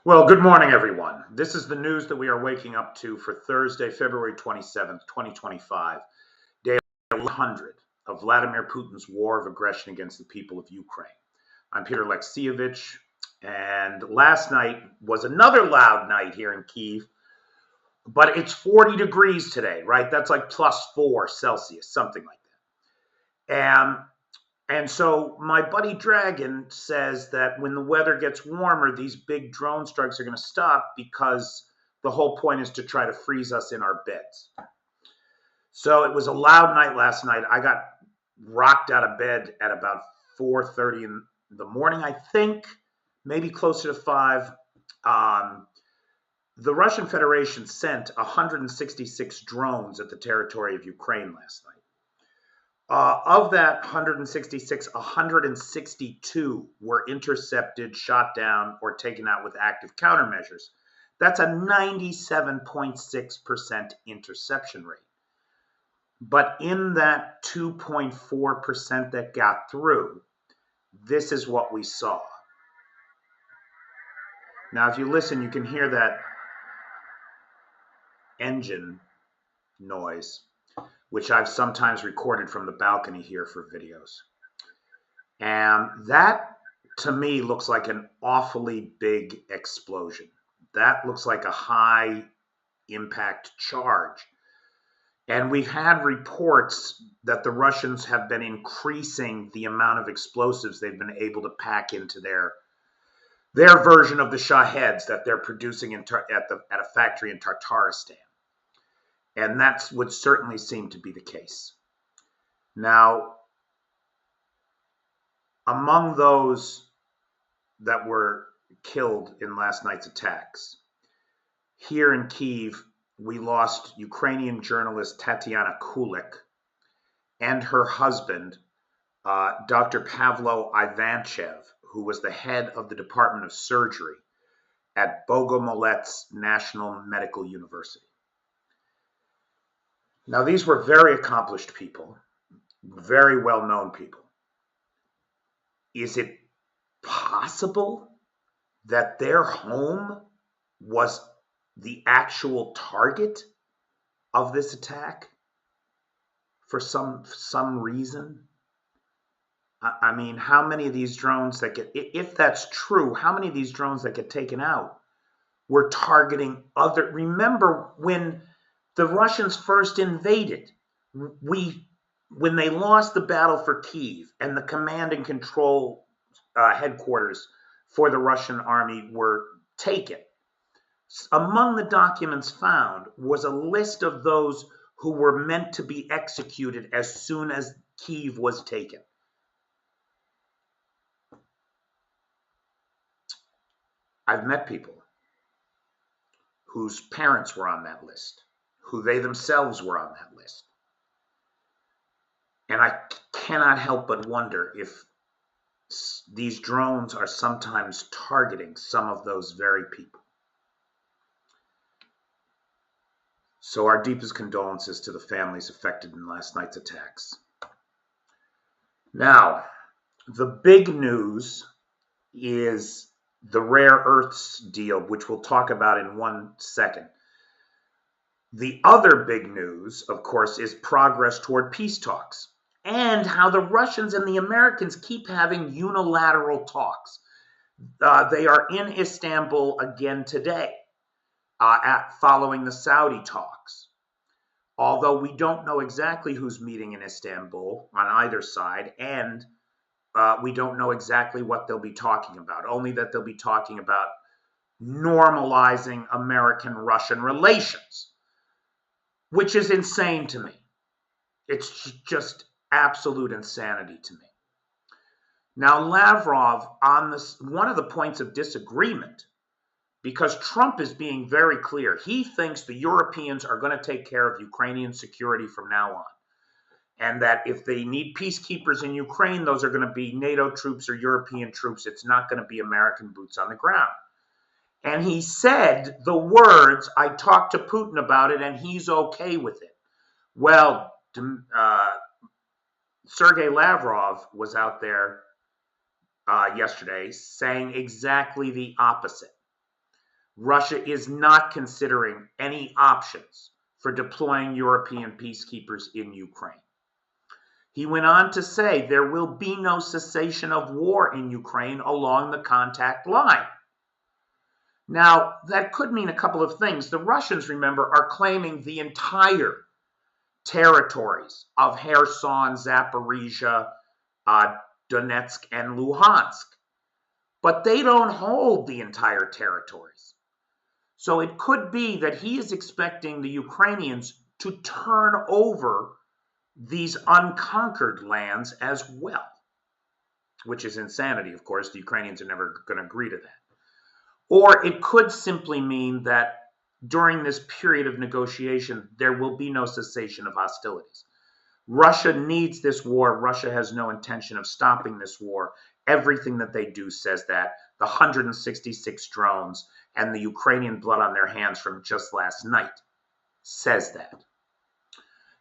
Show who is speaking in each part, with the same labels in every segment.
Speaker 1: Well, good morning, everyone. This is the news that we are waking up to for Thursday, February 27th, 2025, day 100 of Vladimir Putin's war of aggression against the people of Ukraine. I'm Peter Alexievich, and last night was another loud night here in Kyiv, but it's 40 degrees today, right? That's like +4 Celsius, something like that. And so my buddy Dragon says that when the weather gets warmer, these big drone strikes are going to stop because the whole point is to try to freeze us in our beds. So it was a loud night last night. I got rocked out of bed at about 4:30 in the morning, I think, maybe closer to 5. The Russian Federation sent 166 drones at the territory of Ukraine last night. Of that 166, 162 were intercepted, shot down, or taken out with active countermeasures. That's a 97.6% interception rate. But in that 2.4% that got through, this is what we saw. Now, if you listen, you can hear that engine noise, which I've sometimes recorded from the balcony here for videos. And that, to me, looks like an awfully big explosion. That looks like a high impact charge. And we've had reports that the Russians have been increasing the amount of explosives they've been able to pack into their version of the Shaheds that they're producing at a factory in Tartaristan. And that would certainly seem to be the case. Now, among those that were killed in last night's attacks, here in Kyiv, we lost Ukrainian journalist Tatiana Kulik and her husband, Dr. Pavlo Ivanchev, who was the head of the Department of Surgery at Bogomolets National Medical University. Now, these were very accomplished people, very well-known people. Is it possible that their home was the actual target of this attack for some reason? I mean, how many of these drones that get, if that's true, how many of these drones that get taken out were targeting other? Remember when the Russians first invaded, when they lost the battle for Kyiv and the command and control headquarters for the Russian army were taken, among the documents found was a list of those who were meant to be executed as soon as Kyiv was taken. I've met people whose parents were on that list, who they themselves were on that list. And I cannot help but wonder if these drones are sometimes targeting some of those very people. So our deepest condolences to the families affected in last night's attacks. Now, the big news is the rare earths deal, which we'll talk about in 1 second. The other big news, of course, is progress toward peace talks and how the Russians and the Americans keep having unilateral talks. They are in Istanbul again today, following the Saudi talks. Although we don't know exactly who's meeting in Istanbul on either side, and we don't know exactly what they'll be talking about, only that they'll be talking about normalizing American-Russian relations, which is insane to me. It's just absolute insanity to me. Now, Lavrov, on this, one of the points of disagreement, because Trump is being very clear, he thinks the Europeans are going to take care of Ukrainian security from now on. And that if they need peacekeepers in Ukraine, those are going to be NATO troops or European troops. It's not going to be American boots on the ground. And he said the words, I talked to Putin about it and he's okay with it. Well, Sergei Lavrov was out there yesterday saying exactly the opposite. Russia is not considering any options for deploying European peacekeepers in Ukraine. He went on to say there will be no cessation of war in Ukraine along the contact line. Now, that could mean a couple of things. The Russians, remember, are claiming the entire territories of Kherson, Zaporizhia, Donetsk, and Luhansk. But they don't hold the entire territories. So it could be that he is expecting the Ukrainians to turn over these unconquered lands as well, which is insanity, of course. The Ukrainians are never going to agree to that. Or it could simply mean that during this period of negotiation, there will be no cessation of hostilities. Russia needs this war. Russia has no intention of stopping this war. Everything that they do says that. The 166 drones and the Ukrainian blood on their hands from just last night says that.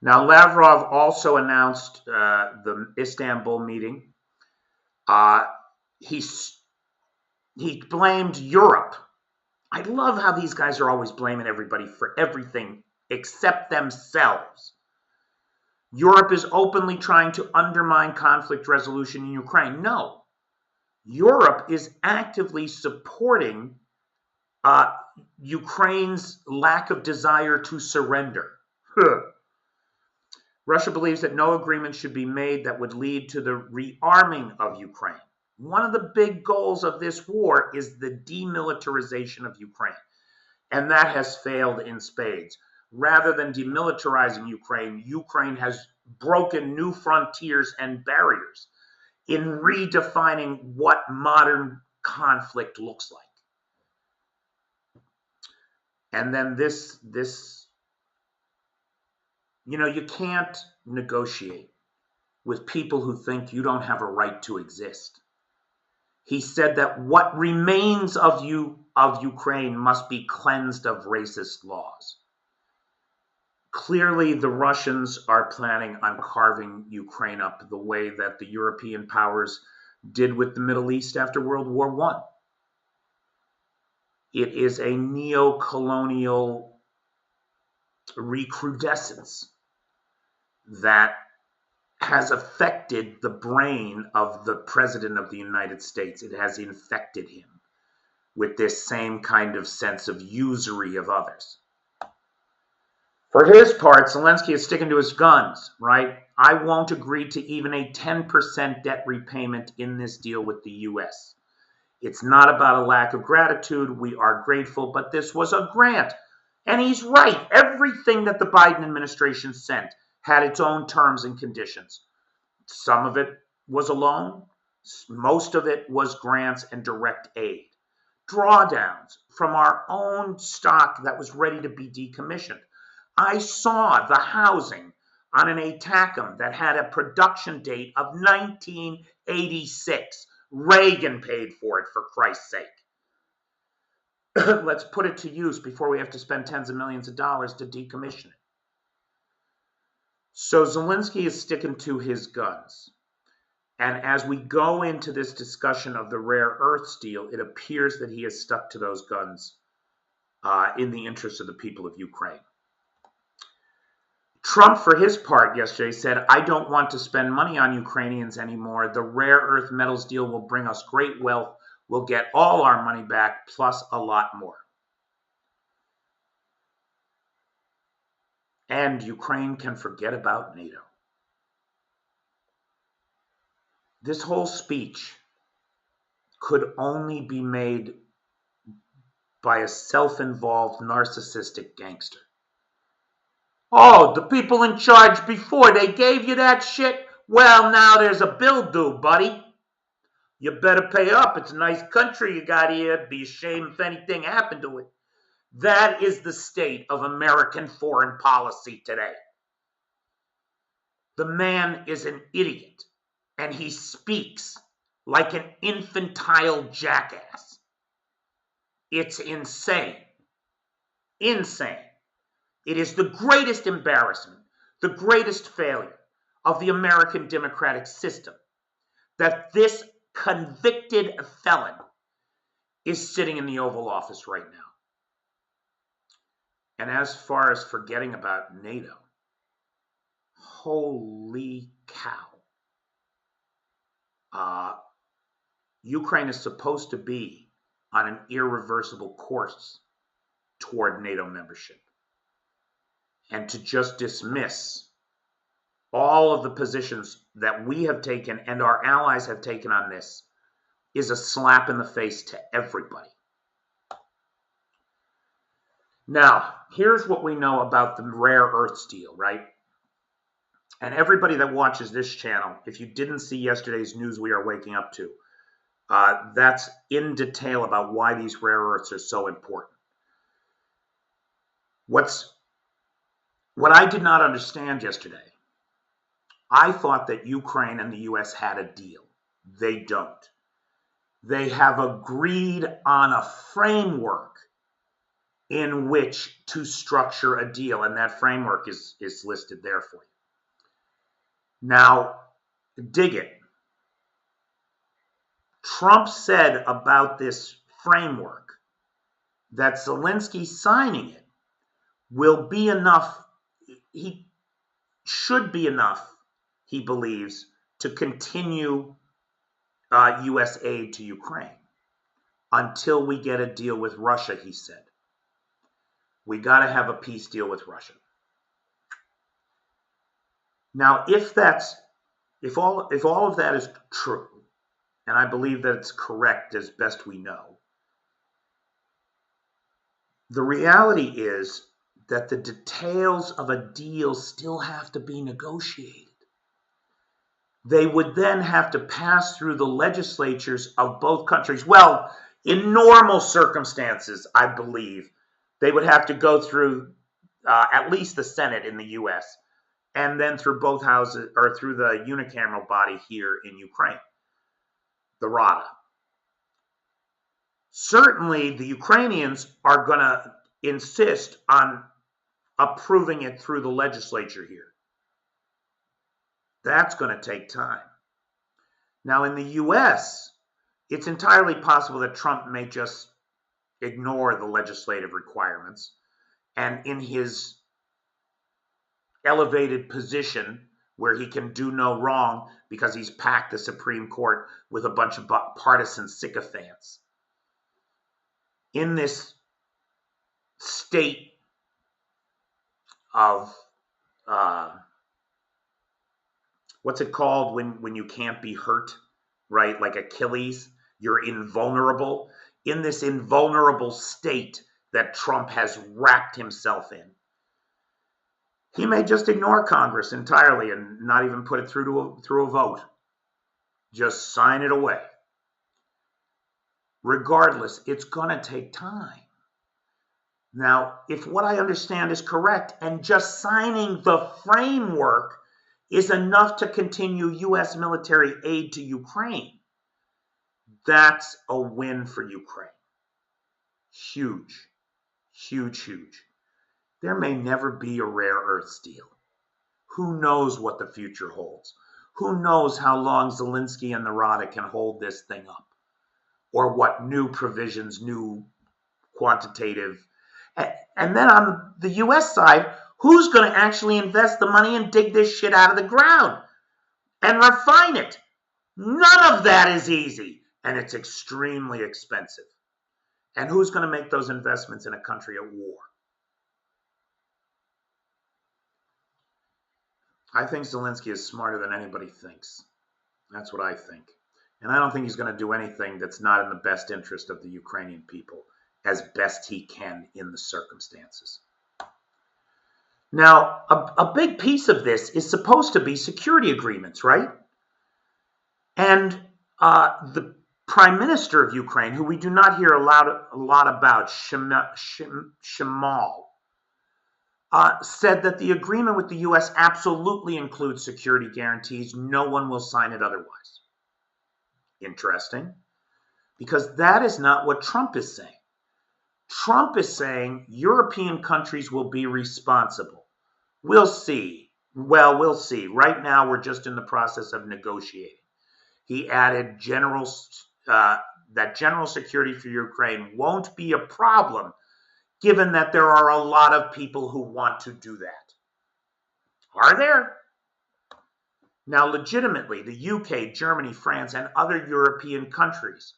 Speaker 1: Now, Lavrov also announced the Istanbul meeting. He blamed Europe. I love how these guys are always blaming everybody for everything except themselves. Europe is openly trying to undermine conflict resolution in Ukraine. No. Europe is actively supporting Ukraine's lack of desire to surrender. Russia believes that no agreement should be made that would lead to the rearming of Ukraine. One of the big goals of this war is the demilitarization of Ukraine, and that has failed in spades. Rather than demilitarizing Ukraine, Ukraine has broken new frontiers and barriers in redefining what modern conflict looks like. And then this, you can't negotiate with people who think you don't have a right to exist. He said that what remains of Ukraine must be cleansed of racist laws. Clearly, the Russians are planning on carving Ukraine up the way that the European powers did with the Middle East after World War I. It is a neo-colonial recrudescence that has affected the brain of the President of the United States. It has infected him with this same kind of sense of usury of others. For his part, Zelensky is sticking to his guns, right? I won't agree to even a 10% debt repayment in this deal with the U.S. It's not about a lack of gratitude. We are grateful, but this was a grant. And he's right. Everything that the Biden administration sent had its own terms and conditions. Some of it was a loan. Most of it was grants and direct aid. Drawdowns from our own stock that was ready to be decommissioned. I saw the housing on an ATACMS that had a production date of 1986. Reagan paid for it, for Christ's sake. Let's put it to use before we have to spend tens of millions of dollars to decommission it. So Zelensky is sticking to his guns. And as we go into this discussion of the rare earths deal, it appears that he has stuck to those guns in the interest of the people of Ukraine. Trump, for his part, yesterday said, I don't want to spend money on Ukrainians anymore. The rare earth metals deal will bring us great wealth. We'll get all our money back, plus a lot more. And Ukraine can forget about NATO. This whole speech could only be made by a self-involved narcissistic gangster. Oh, the people in charge before, they gave you that shit? Well, now there's a bill due, buddy. You better pay up. It's a nice country you got here. It'd be a shame if anything happened to it. That is the state of American foreign policy today. The man is an idiot, and he speaks like an infantile jackass. It's insane. Insane. It is the greatest embarrassment, the greatest failure of the American democratic system that this convicted felon is sitting in the Oval Office right now. And as far as forgetting about NATO, holy cow. Ukraine is supposed to be on an irreversible course toward NATO membership. And to just dismiss all of the positions that we have taken and our allies have taken on this is a slap in the face to everybody. Now, here's what we know about the rare earths deal, right? And everybody that watches this channel, if you didn't see yesterday's news we are waking up to, that's in detail about why these rare earths are so important. What I did not understand yesterday, I thought that Ukraine and the US had a deal. They don't. They have agreed on a framework in which to structure a deal, and that framework is listed there for you. Now, dig it. Trump said about this framework that Zelensky signing it will be enough, he should be enough, he believes, to continue U.S. aid to Ukraine until we get a deal with Russia, he said. We got to have a peace deal with Russia. Now, if all of that is true, and I believe that it's correct as best we know, the reality is that the details of a deal still have to be negotiated. They would then have to pass through the legislatures of both countries. Well, in normal circumstances, I believe, they would have to go through at least the Senate in the U.S. and then through both houses, or through the unicameral body here in Ukraine, the Rada. Certainly, the Ukrainians are going to insist on approving it through the legislature here. That's going to take time. Now, in the U.S., it's entirely possible that Trump may just ignore the legislative requirements, and in his elevated position where he can do no wrong because he's packed the Supreme Court with a bunch of partisan sycophants, in this state of what's it called when you can't be hurt, right? Like Achilles, you're invulnerable. In this invulnerable state that Trump has wrapped himself in, he may just ignore Congress entirely and not even put it through a vote. Just sign it away. Regardless, it's going to take time. Now, if what I understand is correct, and just signing the framework is enough to continue U.S. military aid to Ukraine, that's a win for Ukraine. Huge, huge, huge. There may never be a rare earths deal. Who knows what the future holds? Who knows how long Zelensky and the Rada can hold this thing up? Or what new provisions, new quantitative. And then on the U.S. side, who's going to actually invest the money and dig this shit out of the ground and refine it? None of that is easy, and it's extremely expensive. And who's going to make those investments in a country at war? I think Zelensky is smarter than anybody thinks. That's what I think. And I don't think he's going to do anything that's not in the best interest of the Ukrainian people, as best he can in the circumstances. Now, a big piece of this is supposed to be security agreements, right? And the Prime Minister of Ukraine, who we do not hear a lot about, Shimal, said that the agreement with the U.S. absolutely includes security guarantees. No one will sign it otherwise. Interesting, because that is not what Trump is saying. Trump is saying European countries will be responsible. We'll see. Well, we'll see. Right now, we're just in the process of negotiating. He added that general security for Ukraine won't be a problem given that there are a lot of people who want to do that. Are there? Now, legitimately, the UK, Germany, France, and other European countries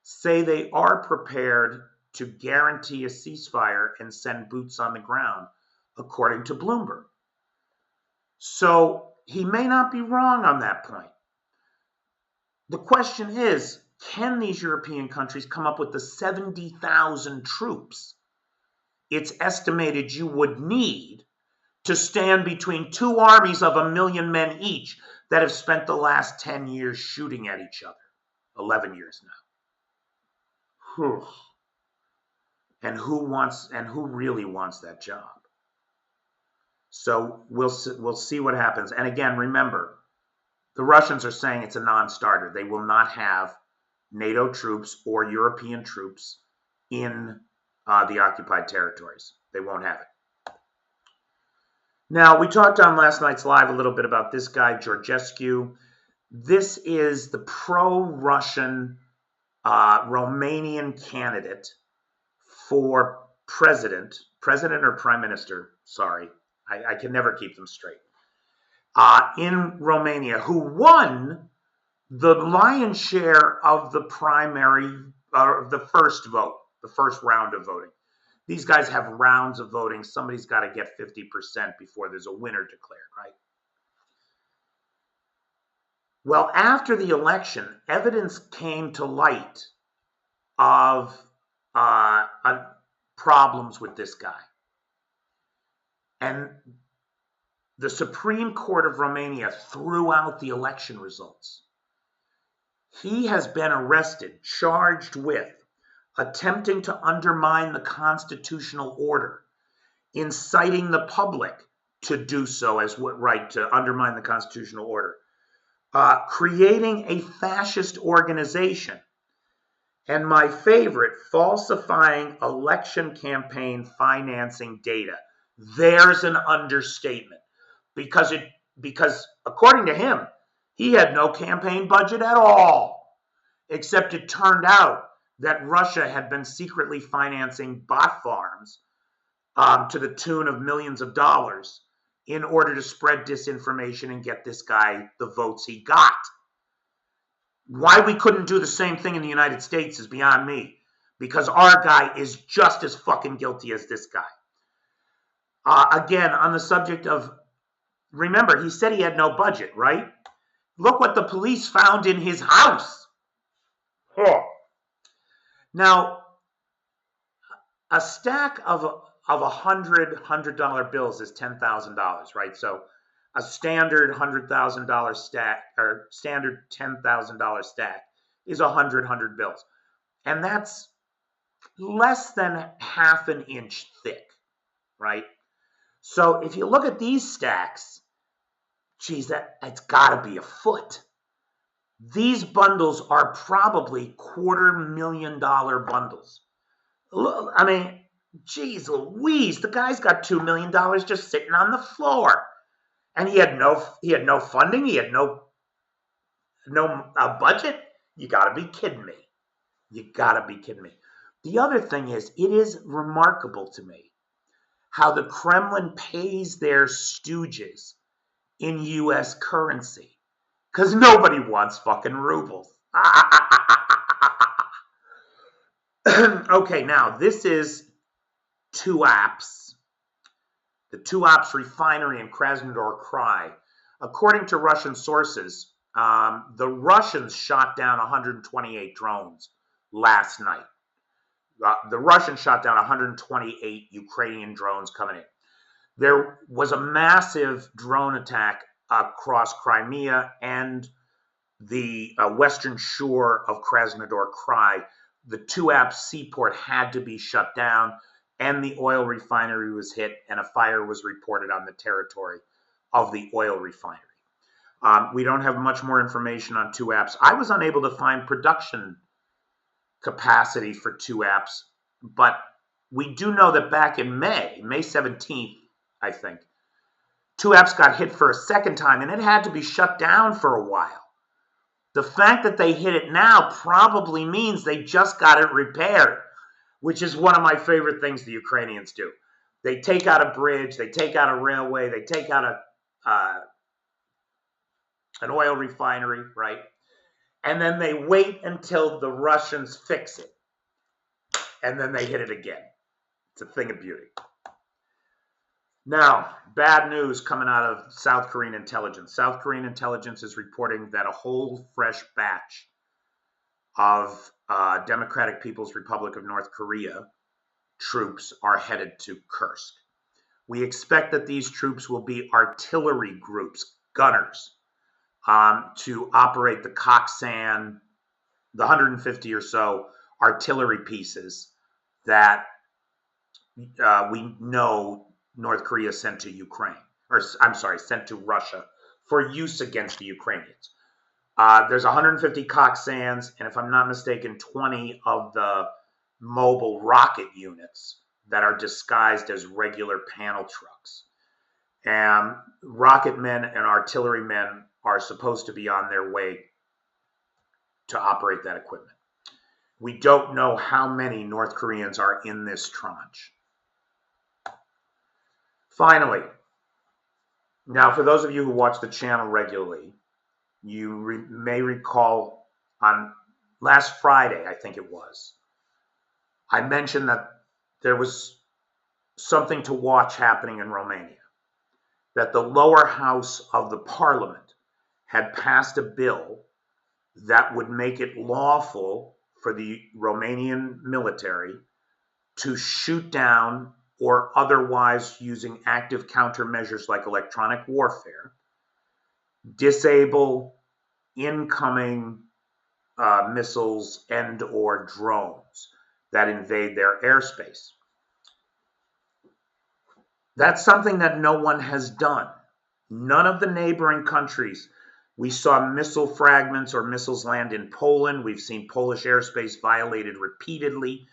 Speaker 1: say they are prepared to guarantee a ceasefire and send boots on the ground, according to Bloomberg. So he may not be wrong on that point. The question is, can these European countries come up with the 70,000 troops it's estimated you would need to stand between two armies of 1 million men each that have spent the last 10 years shooting at each other? 11 years now. Whew. And who really wants that job? So we'll see what happens. And again, remember, the Russians are saying it's a non-starter. They will not have NATO troops or European troops in the occupied territories. They won't have it. Now, we talked on last night's live a little bit about this guy, Georgescu. This is the pro-Russian Romanian candidate for president or prime minister, sorry. I can never keep them straight. In Romania, who won the lion's share of the primary, the first vote, the first round of voting. These guys have rounds of voting. Somebody's got to get 50% before there's a winner declared, right? Well, after the election, evidence came to light of problems with this guy. And the Supreme Court of Romania threw out the election results. He has been arrested, charged with attempting to undermine the constitutional order, inciting the public to do so as what right to undermine the constitutional order, creating a fascist organization, and my favorite, falsifying election campaign financing data. There's an understatement, because according to him, he had no campaign budget at all, except it turned out that Russia had been secretly financing bot farms to the tune of millions of dollars in order to spread disinformation and get this guy the votes he got. Why we couldn't do the same thing in the United States is beyond me, because our guy is just as fucking guilty as this guy. Again, on the subject of, remember, he said he had no budget, right? Look what the police found in his house. Oh. Now, a stack of $100 bills is $10,000, right? So a standard $100,000 stack or standard $10,000 stack is 100 bills. And that's less than half an inch thick, right? So if you look at these stacks, geez, it's got to be a foot. These bundles are probably $250,000 bundles. I mean, geez Louise, the guy's got $2 million just sitting on the floor, and he had no funding. He had no budget. You got to be kidding me. You got to be kidding me. The other thing is, it is remarkable to me how the Kremlin pays their stooges in U.S. currency. Because nobody wants fucking rubles. Okay, now this is TUAPS. The TUAPS refinery in Krasnodar Krai. According to Russian sources, the Russians shot down 128 drones last night. The Russians shot down 128 Ukrainian drones coming in. There was a massive drone attack across Crimea and the western shore of Krasnodar Krai. The TUAPS seaport had to be shut down, and the oil refinery was hit, and a fire was reported on the territory of the oil refinery. We don't have much more information on TUAPS. I was unable to find production capacity for TUAPS, but we do know that back in May 17th, I think, TUAPS got hit for a second time, and it had to be shut down for a while. The fact that they hit it now probably means they just got it repaired. which is one of my favorite things the Ukrainians do. They take out a bridge, they take out a railway, they take out an oil refinery, right? And then they wait until the Russians fix it. And then they hit it again. It's a thing of beauty. Now, bad news coming out of South Korean intelligence. South Korean intelligence is reporting that a whole fresh batch of Democratic People's Republic of North Korea troops are headed to Kursk. We expect that these troops will be artillery groups, gunners, to operate the Koksan, the 150 or so artillery pieces that we know North Korea sent to Ukraine, or I'm sorry, sent to Russia for use against the Ukrainians. There's 150 Koksans, and if I'm not mistaken, 20 of the mobile rocket units that are disguised as regular panel trucks. And rocket men and artillery men are supposed to be on their way to operate that equipment. We don't know how many North Koreans are in this tranche. Finally, now for those of you who watch the channel regularly, you may recall on last Friday, I think it was, I mentioned that there was something to watch happening in Romania, that the lower house of the parliament had passed a bill that would make it lawful for the Romanian military to shoot down or otherwise using active countermeasures like electronic warfare, disable incoming missiles and or drones that invade their airspace. That's something that no one has done. None of the neighboring countries. We saw missile fragments or missiles land in Poland. We've seen Polish airspace violated repeatedly.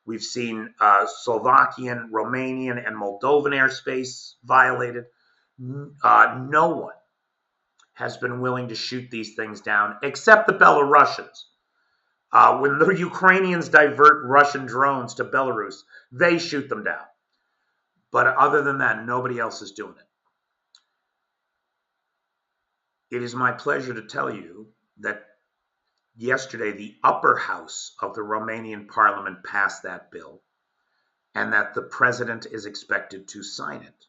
Speaker 1: We've seen Slovakian, Romanian, and Moldovan airspace violated. No one has been willing to shoot these things down, except the Belarusians. When the Ukrainians divert Russian drones to Belarus, they shoot them down. But other than that, nobody else is doing it. It is my pleasure to tell you that yesterday the upper house of the Romanian parliament passed that bill and that the president is expected to sign it.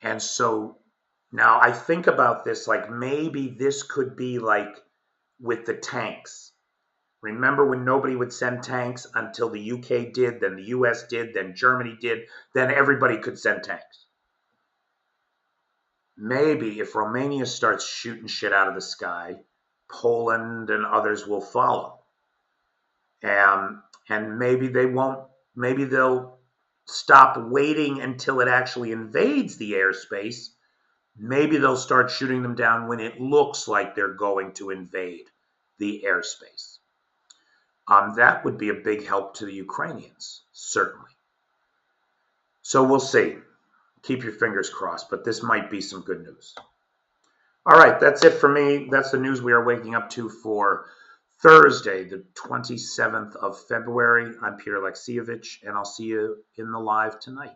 Speaker 1: And so now I think about this like maybe this could be like with the tanks. Remember when nobody would send tanks until the UK did, then the US did, then Germany did, then everybody could send tanks. Maybe if Romania starts shooting shit out of the sky, Poland and others will follow. And maybe they won't, maybe they'll stop waiting until it actually invades the airspace. Maybe they'll start shooting them down when it looks like they're going to invade the airspace. That would be a big help to the Ukrainians, certainly. So we'll see. Keep your fingers crossed, but this might be some good news. All right, that's it for me. That's the news we are waking up to for Thursday, the 27th of February. I'm Peter Alexievich, and I'll see you in the live tonight.